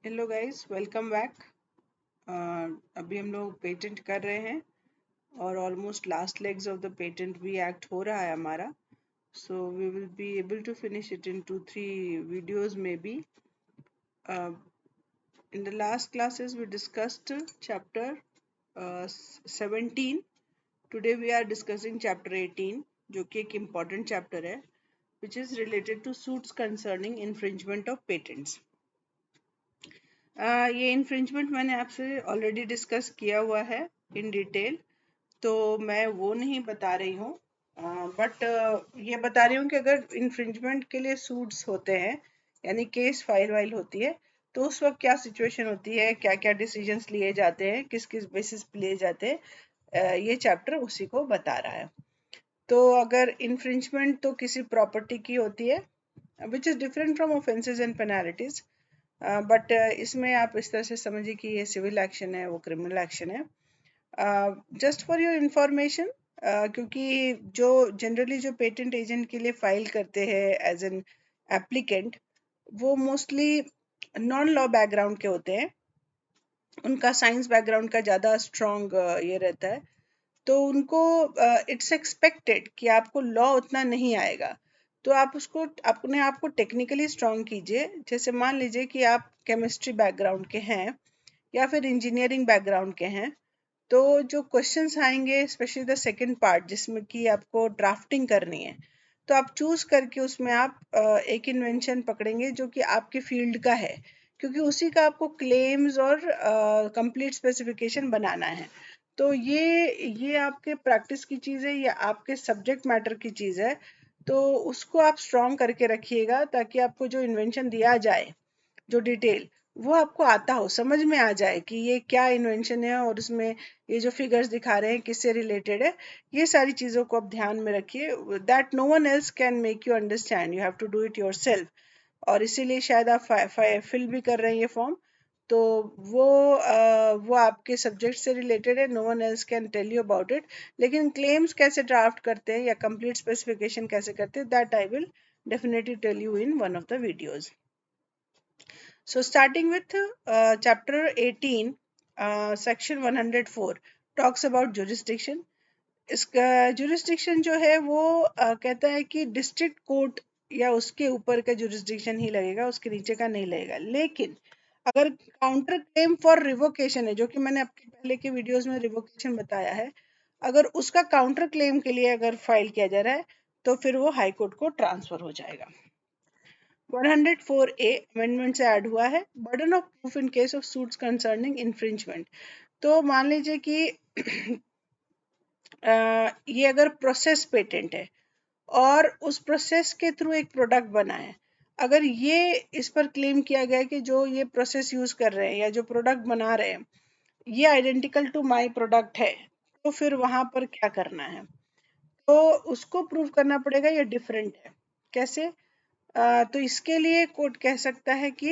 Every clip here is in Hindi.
Hello guys, welcome back. अभी हम लोग पेटेंट कर रहे हैं और almost last legs of the patent भी एक्ट हो रहा है हमारा। So we will be able to finish it in 2-3 videos maybe. In the last classes we discussed chapter 17. Today we are discussing chapter 18, जो कि एक important chapter है, which is related to suits concerning infringement of patents. ये इन्फ्रिंजमेंट मैंने आपसे ऑलरेडी डिस्कस किया हुआ है इन डिटेल, तो मैं वो नहीं बता रही हूँ। बट ये बता रही हूँ कि अगर इन्फ्रिंजमेंट के लिए सूट्स होते हैं, यानी केस फाइल वाइल होती है, तो उस वक्त क्या सिचुएशन होती है, क्या क्या डिसीजंस लिए जाते हैं, किस किस बेसिस पे लिए जाते हैं, ये चैप्टर उसी को बता रहा है। तो अगर इन्फ्रिंजमेंट तो किसी प्रॉपर्टी की होती है, which is different from offences and penalties, but इसमें आप इस तरह से समझिए कि ये सिविल एक्शन है, वो क्रिमिनल एक्शन है। जस्ट फॉर योर इंफॉर्मेशन, क्योंकि जो जनरली जो पेटेंट एजेंट के लिए फाइल करते हैं एज एन एप्लीकेंट, वो मोस्टली नॉन लॉ बैकग्राउंड के होते हैं। उनका साइंस बैकग्राउंड का ज़्यादा स्ट्रॉन्ग ये रहता है, तो उनको इट्स एक्सपेक्टेड कि आपको लॉ उतना नहीं आएगा। तो आप उसको अपने आप को टेक्निकली स्ट्रॉन्ग कीजिए। जैसे मान लीजिए कि आप केमिस्ट्री बैकग्राउंड के हैं या फिर इंजीनियरिंग बैकग्राउंड के हैं, तो जो क्वेश्चंस आएंगे, स्पेशली द सेकंड पार्ट जिसमें कि आपको ड्राफ्टिंग करनी है, तो आप चूज करके उसमें आप एक इन्वेंशन पकड़ेंगे जो कि आपके फील्ड का है, क्योंकि उसी का आपको क्लेम्स और कंप्लीट स्पेसिफिकेशन बनाना है। तो ये आपके प्रैक्टिस की चीज़ है, या आपके सब्जेक्ट मैटर की चीज़ है, तो उसको आप स्ट्रॉन्ग करके रखिएगा ताकि आपको जो इन्वेंशन दिया जाए, जो डिटेल, वो आपको आता हो, समझ में आ जाए कि ये क्या इन्वेंशन है और उसमें ये जो फिगर्स दिखा रहे हैं किससे रिलेटेड है। ये सारी चीज़ों को आप ध्यान में रखिए, that no one else can make you understand, you have to do it yourself. और इसीलिए शायद आप फिल भी कर रहे हैं ये फॉर्म, तो वो आपके सब्जेक्ट से रिलेटेड है, no one else can tell you about it. लेकिन क्लेम्स कैसे ड्राफ्ट करते हैं या कंप्लीट स्पेसिफिकेशन कैसे करते हैं, that I will definitely tell you in one of the videos. So starting with chapter 18, section 104 talks about jurisdiction. इसका jurisdiction जो है वो कहता है कि डिस्ट्रिक्ट कोर्ट या उसके ऊपर का jurisdiction ही लगेगा, उसके नीचे का नहीं लगेगा। लेकिन अगर काउंटर क्लेम फॉर रिवोकेशन है, जो कि मैंने आपके पहले के वीडियोस में रिवोकेशन बताया है, अगर उसका काउंटर क्लेम के लिए अगर फाइल किया जा रहा है, तो फिर वो हाई कोर्ट को ट्रांसफर हो जाएगा। 104A अमेंडमेंट से ऐड हुआ है, burden of proof in case of suits concerning infringement. तो मान लीजिए कि ये अगर प्रोसेस पेटेंट है और उस प्रोसेस के थ्रू एक प्रोडक्ट बना है, अगर ये इस पर क्लेम किया गया कि जो ये प्रोसेस यूज कर रहे हैं या जो प्रोडक्ट बना रहे हैं, ये आइडेंटिकल टू माय प्रोडक्ट है, तो फिर वहां पर क्या करना है, तो उसको प्रूव करना पड़ेगा ये डिफरेंट है। कैसे? तो इसके लिए कोर्ट कह सकता है कि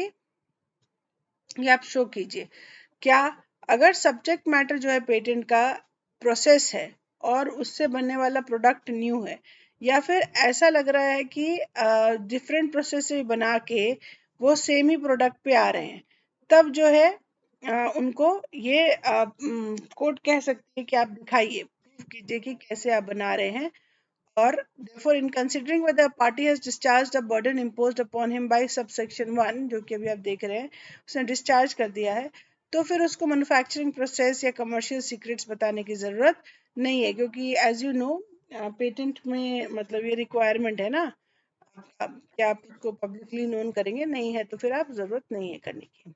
ये आप शो कीजिए, क्या अगर सब्जेक्ट मैटर जो है पेटेंट का प्रोसेस है और उससे बनने वाला प्रोडक्ट न्यू है, या फिर ऐसा लग रहा है कि डिफरेंट प्रोसेस से बना के वो सेम ही प्रोडक्ट पे आ रहे हैं, तब जो है उनको ये कोर्ट कह सकती है कि आप दिखाइए, प्रूव कीजिए कि कैसे आप बना रहे हैं। और therefore in considering whether a party has discharged a burden imposed upon him by subsection 1, जो कि अभी आप देख रहे हैं, उसने डिस्चार्ज कर दिया है, तो फिर उसको मैन्युफैक्चरिंग प्रोसेस या कमर्शियल सीक्रेट्स बताने की ज़रूरत नहीं है, क्योंकि एज यू नो पेटेंट में मतलब ये रिक्वायरमेंट है ना, क्या आप उसको पब्लिकली नोन करेंगे, नहीं है तो फिर आप ज़रूरत नहीं है करने की।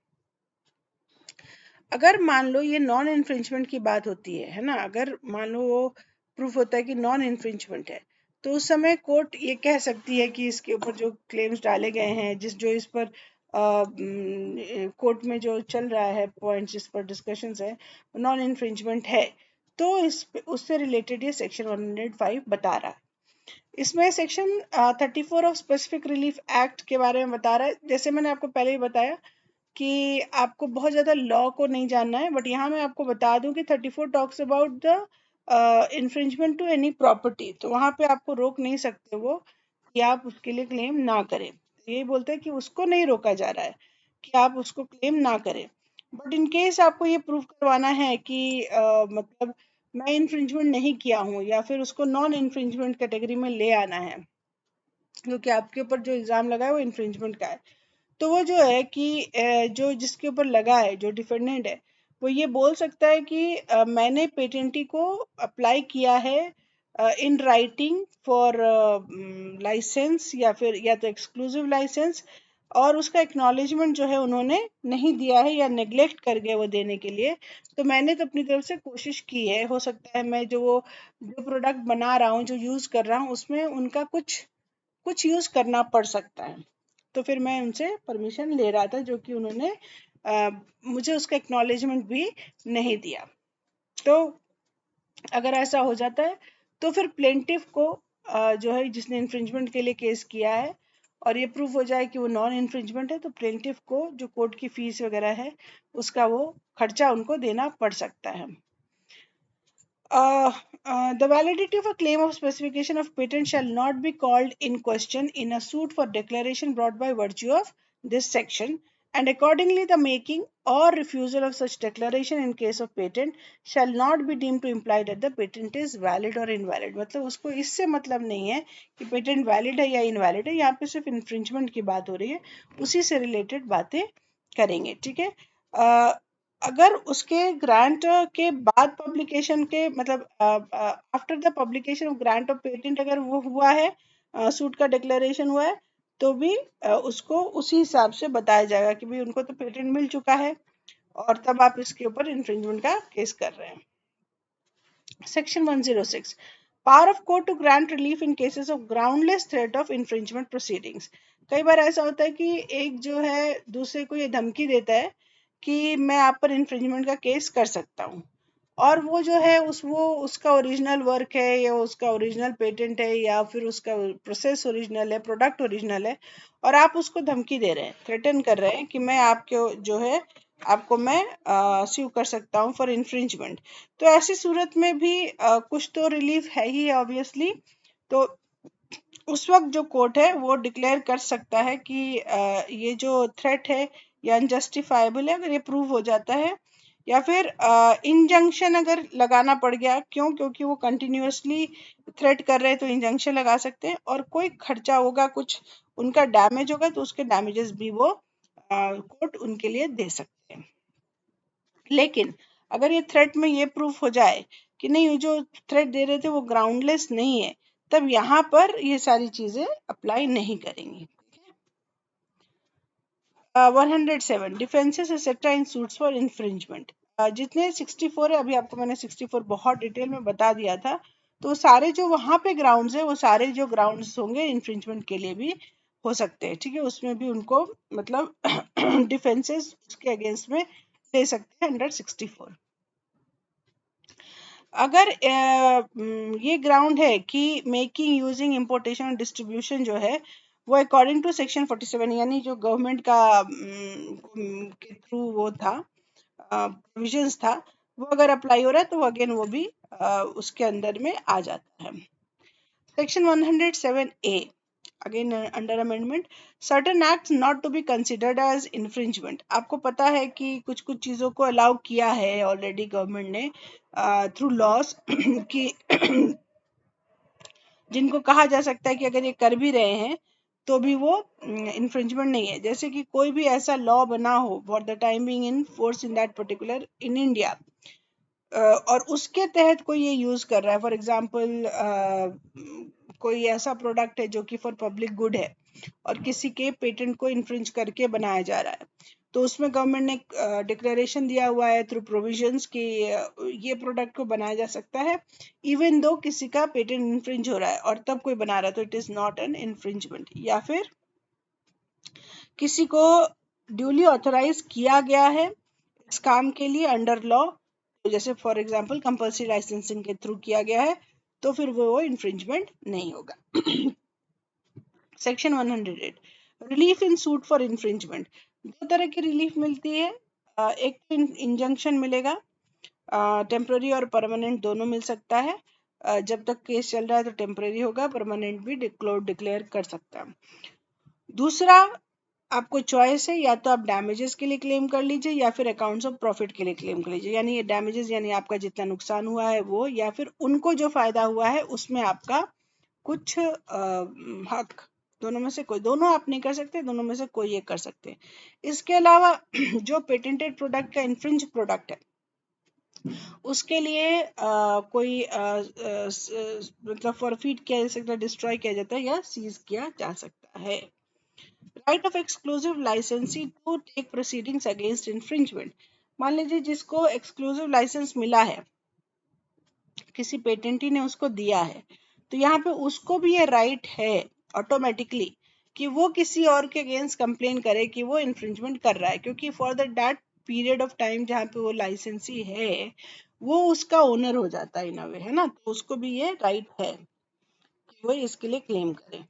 अगर मान लो ये नॉन इन्फ्रिंजमेंट की बात होती है ना, अगर मान लो वो प्रूफ होता है कि नॉन इन्फ्रिंजमेंट है, तो उस समय कोर्ट ये कह सकती है कि इसके ऊपर जो क्लेम्स डाले गए हैं, जो इस पर कोर्ट में जो चल रहा है पॉइंट्स, जिस पर डिस्कशंस है, नॉन इन्फ्रिंजमेंट है, तो उससे रिलेटेड ये सेक्शन 105 बता रहा है। इसमें section 34 of specific relief act के बारे में बता रहा है। जैसे मैंने आपको पहले ही बताया कि आपको बहुत ज़्यादा लॉ को नहीं जानना है, बट यहाँ मैं आपको बता दूं कि 34 talks about the infringement to any property, तो वहाँ पे आपको रोक नहीं सकते वो कि आप उसके लिए क्लेम ना करें। यही बोलते हैं कि उसको नहीं रोका जा रहा है, कि आप उसको क्लेम ना करें। बट इन केस आपको ये प्रूव करवाना है कि मतलब मैं इन्फ्रिंजमेंट नहीं किया हूँ, या फिर उसको नॉन इन्फ्रिंजमेंट कैटेगरी में ले आना है, क्योंकि आपके ऊपर जो इल्ज़ाम लगा है वो इन्फ्रिंजमेंट का है, तो वो जो है कि जो जिसके ऊपर लगा है, जो डिफेंडेंट है, वो ये बोल सकता है कि मैंने पेटेंटी को अप्लाई किया है इन राइटिंग फॉर लाइसेंस, या फिर या तो एक्सक्लूसिव लाइसेंस, और उसका एक्नॉलेजमेंट जो है उन्होंने नहीं दिया है या नेग्लेक्ट कर गए वो देने के लिए। तो मैंने तो अपनी तरफ से कोशिश की है, हो सकता है मैं जो प्रोडक्ट बना रहा हूँ, जो यूज़ कर रहा हूँ, उसमें उनका कुछ कुछ यूज़ करना पड़ सकता है। तो फिर मैं उनसे परमिशन ले रहा था, जो कि उन्होंने अ, मुझे उसका एक्नॉलेजमेंट भी नहीं दिया। तो अगर ऐसा हो जाता है तो फिर प्लेंटिफ को जो है जिसने इन्फ्रिंजमेंट के लिए केस किया है, और ये प्रूफ हो जाए कि वो नॉन इन्फ्रिंजमेंट है, तो प्लेंटिफ को जो कोर्ट की फीस वगैरह है उसका वो खर्चा उनको देना पड़ सकता है। The validity of a claim of specification of patent shall not be called in question in a suit for declaration brought by virtue of this section, and accordingly the making or refusal of such declaration in case of patent shall not be deemed to imply that the patent is valid or invalid। मतलब उसको इससे मतलब नहीं है कि पेटेंट वैलिड है या इनवैलिड है, यहाँ पे सिर्फ इन्फ्रिंजमेंट की बात हो रही है, उसी से रिलेटेड बातें करेंगे। ठीक है। अगर उसके ग्रांट के बाद पब्लिकेशन के मतलब after the publication of grant of patent अगर वो हुआ है, सूट का डिक्लेरेशन हुआ है, तो भी उसको उसी हिसाब से बताया जाएगा कि भाई उनको तो पेटेंट मिल चुका है, और तब आप इसके ऊपर इन्फ्रिंजमेंट का केस कर रहे हैं। Section 106, power of court to grant relief in cases of groundless threat of infringement proceedings. कई बार ऐसा होता है कि एक जो है दूसरे को ये धमकी देता है कि मैं आप पर इन्फ्रिंजमेंट का केस कर सकता हूँ, और वो जो है वो उसका ओरिजिनल वर्क है, या उसका ओरिजिनल पेटेंट है, या फिर उसका प्रोसेस ओरिजिनल है, प्रोडक्ट ओरिजिनल है, और आप उसको धमकी दे रहे हैं, थ्रेटन कर रहे हैं कि मैं आपके जो है आपको मैं स्यू कर सकता हूँ फॉर इन्फ्रिंजमेंट। तो ऐसी सूरत में भी कुछ तो रिलीफ है ही ऑब्वियसली। तो उस वक्त जो कोर्ट है वो डिक्लेयर कर सकता है कि ये जो थ्रेट है ये अनजस्टिफाइबल है, अगर ये प्रूव हो जाता है, या फिर इंजंक्शन अगर लगाना पड़ गया, क्यों, क्योंकि वो कंटिन्यूअसली थ्रेट कर रहे हैं, तो इंजंक्शन लगा सकते हैं, और कोई खर्चा होगा, कुछ उनका डैमेज होगा, तो उसके डैमेजेस भी वो कोर्ट उनके लिए दे सकते हैं। लेकिन अगर ये थ्रेट में ये प्रूफ हो जाए कि नहीं, ये जो थ्रेट दे रहे थे वो ग्राउंडलेस नहीं है, तब यहाँ पर ये सारी चीजें अप्लाई नहीं करेंगी। 107 defences etcetera in suits for infringement. जितने 64 है, अभी आपको मैंने 64 बहुत डिटेल में बता दिया था, तो सारे जो वहाँ पे ग्राउंड्स है वो सारे जो ग्राउंड्स होंगे इन्फ्रिंजमेंट के लिए भी हो सकते हैं। ठीक है, उसमें भी उनको मतलब डिफेंसेस उसके अगेंस्ट में ले सकते हैं अंडर 64। अगर ये ग्राउंड है कि मेकिंग, यूजिंग, इंपोर्टेशन और डिस्ट्रीब्यूशन जो है वो अकॉर्डिंग टू सेक्शन 47, यानी जो गवर्नमेंट का के थ्रू वो था प्रोविजंस था, वो अगर अप्लाई हो रहा है तो अगेन वो भी उसके अंदर में आ जाता है। Section 107A, again under amendment, certain acts not to be considered as infringement. आपको पता है कि कुछ कुछ चीज़ों को अलाउ किया है ऑलरेडी गवर्नमेंट ने थ्रू लॉस कि जिनको कहा जा सकता है कि अगर ये कर भी रहे हैं तो भी वो इन्फ्रिंजमेंट नहीं है। जैसे कि कोई भी ऐसा लॉ बना हो for the time being in force in that particular in India, और उसके तहत कोई ये यूज कर रहा है, फॉर एग्जांपल कोई ऐसा प्रोडक्ट है जो कि फॉर पब्लिक गुड है, और किसी के पेटेंट को इन्फ्रिंज करके बनाया जा रहा है, तो उसमें गवर्नमेंट ने डिक्लेरेशन दिया हुआ है थ्रू प्रोविजंस कि ये प्रोडक्ट को बनाया जा सकता है इवन दो किसी का पेटेंट इन्फ्रिंज हो रहा है, और तब कोई बना रहा है, तो it is not an infringement. या फिर किसी को ड्यूली ऑथराइज किया गया है इस काम के लिए अंडर लॉ, तो जैसे फॉर एग्जांपल कंपल्सरी लाइसेंसिंग के थ्रू किया गया है, तो फिर वो इन्फ्रिंजमेंट नहीं होगा। Section 108, relief in suit for infringement. दो तरह की रिलीफ मिलती है, एक तो इंजंक्शन मिलेगा, टेम्पररी और परमानेंट दोनों मिल सकता है। जब तक केस चल रहा है तो टेम्पररी होगा, परमानेंट भी डिक्लेयर कर सकता है। दूसरा आपको चॉइस है, या तो आप डैमेजेस के लिए क्लेम कर लीजिए या फिर अकाउंट्स ऑफ प्रॉफिट के लिए क्लेम कर लीजिए। यानी ये डैमेजेस यानी आपका जितना नुकसान हुआ है वो, या फिर उनको जो फायदा हुआ है उसमें आपका कुछ हक, दोनों में से कोई, दोनों आप नहीं कर सकते, दोनों में से कोई एक कर सकते हैं। इसके अलावा जो पेटेंटेड प्रोडक्ट का इन्फ्रिंज प्रोडक्ट है उसके लिए कोई मतलब फॉरफिट किया जा सकता है, डिस्ट्रॉय किया जाता है या सीज किया जा सकता है। Right of exclusive licensee to take proceedings against infringement. मान लीजिए जिसको एक्सक्लूसिव लाइसेंस मिला है, किसी पेटेंटी ने उसको दिया है, तो यहाँ पे उसको भी ये राइट है ऑटोमेटिकली कि वो किसी और के अगेंस्ट कंप्लेन करे कि वो इन्फ्रिंजमेंट कर रहा है, क्योंकि for that period of time जहाँ पे वो लाइसेंसी है वो उसका ओनर हो जाता है इन अ वे, है ना। तो उसको भी ये राइट है कि वो इसके लिए क्लेम करे।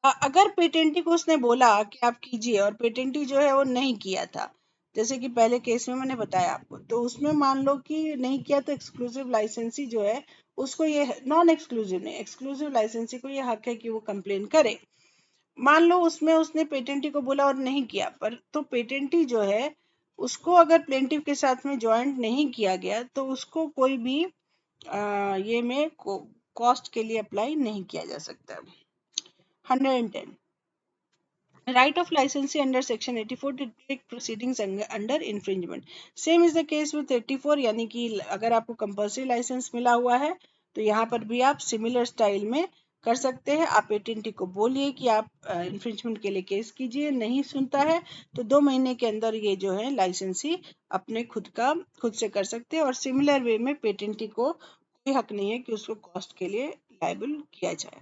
अगर पेटेंटी को उसने बोला कि आप कीजिए और पेटेंटी जो है वो नहीं किया था, जैसे कि पहले केस में मैंने बताया आपको, तो उसमें मान लो कि नहीं किया, तो एक्सक्लूसिव लाइसेंसी जो है उसको ये, नॉन एक्सक्लूसिव नहीं, एक्सक्लूसिव लाइसेंसी को ये हक है कि वो कंप्लेन करे। मान लो उसमें उसने पेटेंटी को बोला और नहीं किया, पर तो पेटेंटी जो है उसको अगर प्लेंटिव के साथ में ज्वाइंट नहीं किया गया तो उसको कोई भी ये में कॉस्ट के लिए अप्लाई नहीं किया जा सकता। 110, right of licensee under section 84 to take proceedings under infringement. Same is the case with 84, यानी कि अगर आपको कंपल्सरी लाइसेंस मिला हुआ है तो यहाँ पर भी आप सिमिलर स्टाइल में कर सकते हैं। आप पेटेंटी को बोलिए कि आप इन्फ्रिंजमेंट के लिए केस कीजिए, नहीं सुनता है तो 2 महीने के अंदर ये जो है लाइसेंसी अपने खुद से कर सकते हैं। और सिमिलर वे में पेटेंटी को कोई हक नहीं है कि उसको कॉस्ट के लिए लायबल किया जाए।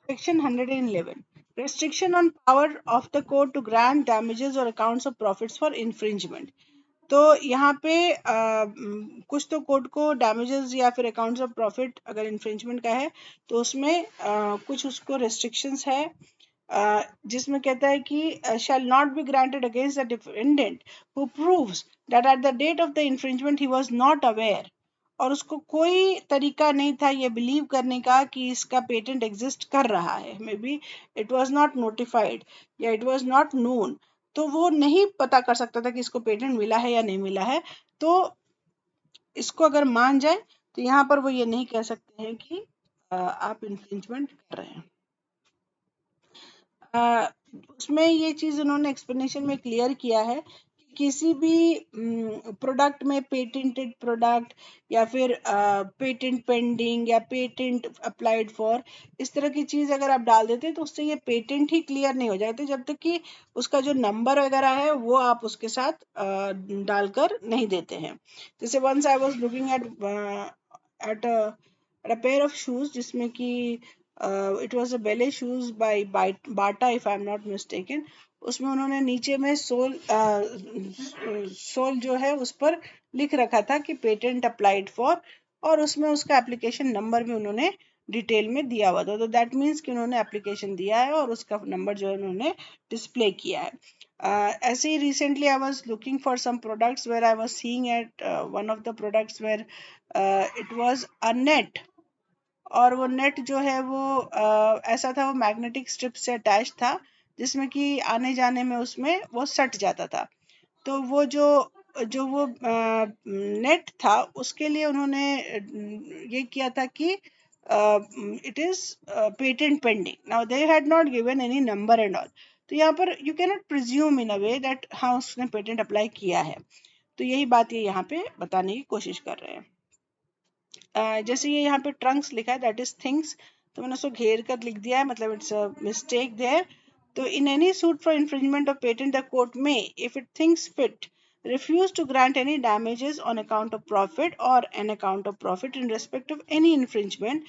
Section 111, restriction on power of the court to grant damages or accounts of profits for infringement. तो यहाँ पे कुछ तो कोर्ट को डैमेजेस या फिर अकाउंट्स ऑफ प्रॉफिट अगर इन्फ्रिंजमेंट का है तो उसमें कुछ उसको रेस्ट्रिक्शंस है, जिसमें कहता है कि shall not be granted against the defendant who proves that at the date of the infringement he was not aware, और उसको कोई तरीका नहीं था ये बिलीव करने का कि इसका पेटेंट एग्जिस्ट कर रहा है, may be it was not notified या इट वॉज नॉट नोन, तो वो नहीं पता कर सकता था कि इसको पेटेंट मिला है या नहीं मिला है। तो इसको अगर मान जाए तो यहाँ पर वो ये नहीं कह सकते हैं कि आप इन्फ्रिंजमेंट कर रहे हैं। उसमें ये चीज उन्होंने एक्सप्लेनेशन में क्लियर किया है कि किसी भी प्रोडक्ट में पेटेंटेड प्रोडक्ट या फिर पेटेंट पेंडिंग या पेटेंट अप्लाइड फॉर, इस तरह की चीज अगर आप डाल देते हैं तो उससे ये पेटेंट ही क्लियर नहीं हो जाते जब तक कि उसका जो नंबर वगैरह है वो आप उसके साथ डालकर नहीं देते हैं। जैसे once I was looking at a pair of shoes जिसमें कि it was a ballet shoes by Bata if I am not mistaken. उसमें उन्होंने नीचे में सोल जो है उस पर लिख रखा था कि पेटेंट अप्लाइड फॉर, और उसमें उसका एप्लीकेशन नंबर भी उन्होंने डिटेल में दिया हुआ था। तो दैट मीन्स कि उन्होंने एप्लीकेशन दिया है और उसका नंबर जो है उन्होंने डिस्प्ले किया है। ऐसे ही recently I was looking for some products where I was seeing at one of the products where it was a net, और वो नेट जो है वो ऐसा था, वो मैग्नेटिक स्ट्रिप से अटैच था जिसमें कि आने जाने में उसमें वो सट जाता था। तो वो जो जो वो नेट था उसके लिए उन्होंने ये किया था कि it is patent pending. Now they had not given any number and all, तो यहाँ पर you can not presume in a way that हाँ उसने पेटेंट अप्लाई किया है। तो यही बात ये यहाँ पे बताने की कोशिश कर रहे हैं। जैसे ये यहाँ पे ट्रंक्स लिखा है दैट इज थिंग्स, तो मैंने उसको घेर कर लिख दिया है, मतलब इट्स अ मिस्टेक देयर। तो in any suit for infringement of patent the court may if it thinks fit refuse to grant any damages on account of profit or an account of profit in respect of any infringement,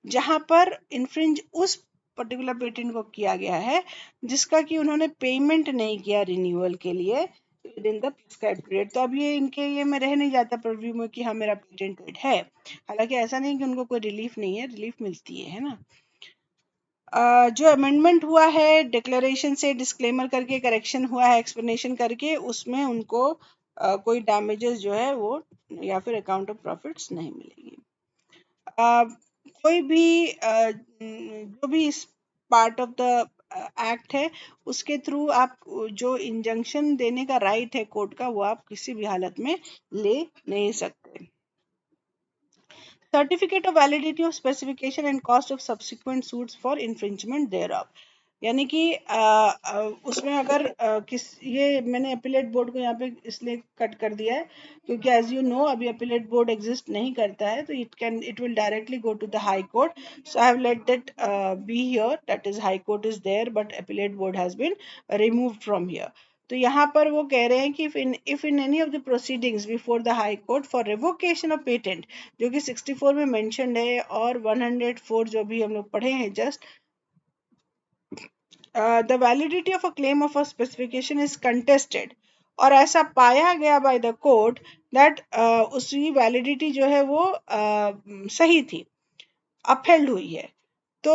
जहां पर इन्फ्रिंज उस पर्टिकुलर पेटेंट को किया गया है जिसका कि उन्होंने पेमेंट नहीं किया रिन्यूअल के लिए with in the prescribed period. तो अब ये इनके ये में रह नहीं जाता प्रीव्यू में कि हाँ मेरा पेटेंट है, हालांकि ऐसा नहीं कि उनको कोई रिलीफ नहीं है, रिलीफ मिलती है ना। जो अमेंडमेंट हुआ है डिक्लेरेशन से डिस्क्लेमर करके करेक्शन हुआ है एक्सप्लेनेशन करके, उसमें उनको कोई डैमेजेस जो है वो या फिर अकाउंट ऑफ प्रॉफिट्स नहीं मिलेगी। कोई भी जो भी इस पार्ट ऑफ द एक्ट है उसके थ्रू आप जो इंजंक्शन देने का राइट है कोर्ट का, वो आप किसी भी हालत में ले नहीं सकते। Certificate of validity of specification and cost of subsequent suits for infringement thereof, यानी कि उसमें अगर किस ये मैंने अपीलेट बोर्ड को यहाँ पे इसलिए कट कर दिया है क्योंकि एज यू नो अभी अपीलेट बोर्ड एग्जिस्ट नहीं करता है, तो it will directly go to the high court. So I have let that be here, that is high court is there but appellate board has been removed from here. तो यहाँ पर वो कह रहे हैं कि if in any of the proceedings before the high court for revocation of patent, जो कि 64 में mentioned है और 104 जो भी हम लोग पढ़े हैं just, the validity of a claim of a specification is contested और ऐसा पाया गया by the court that उसकी validity जो है वो सही थी, upheld हुई है, तो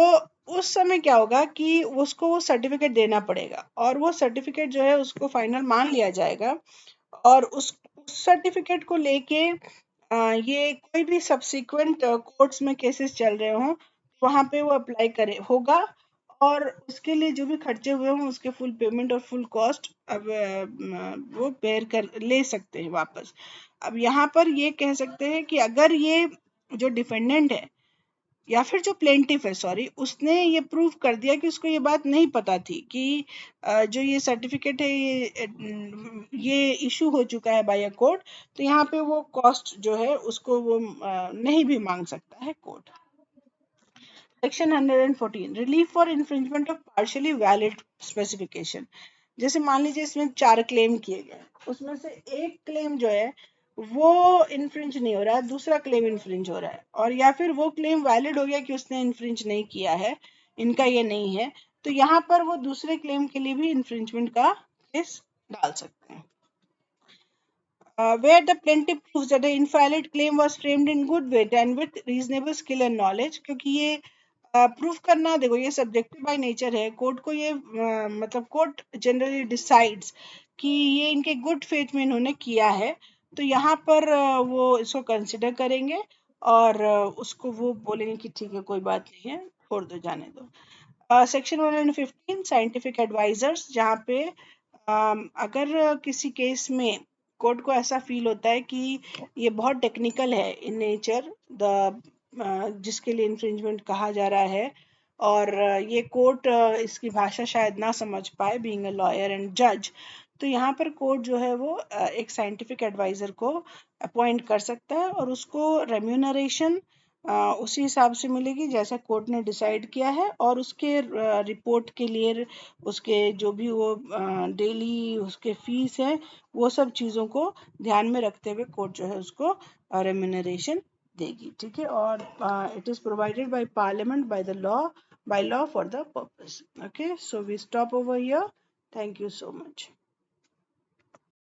उस समय क्या होगा कि उसको वो सर्टिफिकेट देना पड़ेगा और वो सर्टिफिकेट जो है उसको फाइनल मान लिया जाएगा और उस सर्टिफिकेट को लेके ये कोई भी सब्सिक्वेंट कोर्ट्स में केसेस चल रहे हों वहां पे वो अप्लाई करे होगा और उसके लिए जो भी खर्चे हुए हों उसके फुल पेमेंट और फुल कॉस्ट अब वो बेयर कर ले सकते हैं वापस। अब यहाँ पर ये कह सकते हैं कि अगर ये जो डिफेंडेंट है या फिर जो प्लेंटिफ है, सॉरी, उसने ये प्रूव कर दिया कि उसको ये बात नहीं पता थी कि जो ये सर्टिफिकेट है ये इशू हो चुका है बाय अ कोर्ट, तो यहाँ पे वो कॉस्ट जो है उसको वो नहीं भी मांग सकता है court. Section 114 relief for infringement of partially valid specification. जैसे मान लीजिए इसमें 4 क्लेम किए गए, उसमें से एक क्लेम जो है वो इन्फ्रिंज नहीं हो रहा है, दूसरा क्लेम इन्फ्रिंज हो रहा है, और या फिर वो क्लेम वैलिड हो गया कि उसने इन्फ्रिंज नहीं किया है, इनका ये नहीं है, तो यहाँ पर वो दूसरे क्लेम के लिए भी इन्फ्रिंजमेंट का केस डाल सकते हैं। Where the plaintiff proves that the invalid claim was framed in good faith and with reasonable skill and knowledge, क्योंकि ये प्रूफ करना, देखो ये सब्जेक्टिव बाय नेचर है, कोर्ट को ये मतलब कोर्ट जनरली डिसाइड्स कि ये इनके गुड फेथ में इन्होंने किया है, तो यहाँ पर वो इसको कंसिडर करेंगे और उसको वो बोलेंगे कि ठीक है कोई बात नहीं है, छोड़ दो, जाने दो। सेक्शन 115 साइंटिफिक एडवाइजर्स, जहाँ पे अगर किसी केस में कोर्ट को ऐसा फील होता है कि ये बहुत टेक्निकल है इन नेचर, द जिसके लिए इन्फ्रिंजमेंट कहा जा रहा है, और ये कोर्ट इसकी भाषा शायद ना समझ पाए बीइंग अ लॉयर एंड जज, तो यहाँ पर कोर्ट जो है वो एक साइंटिफिक एडवाइजर को अपॉइंट कर सकता है और उसको रेम्यूनरेशन उसी हिसाब से मिलेगी जैसा कोर्ट ने डिसाइड किया है, और उसके रिपोर्ट के लिए उसके जो भी वो डेली उसके फीस है वो सब चीज़ों को ध्यान में रखते हुए कोर्ट जो है उसको रेम्यूनरेशन देगी, ठीक है, और it is provided by parliament by law for the purpose. Okay, so we stop over here. Thank you so much.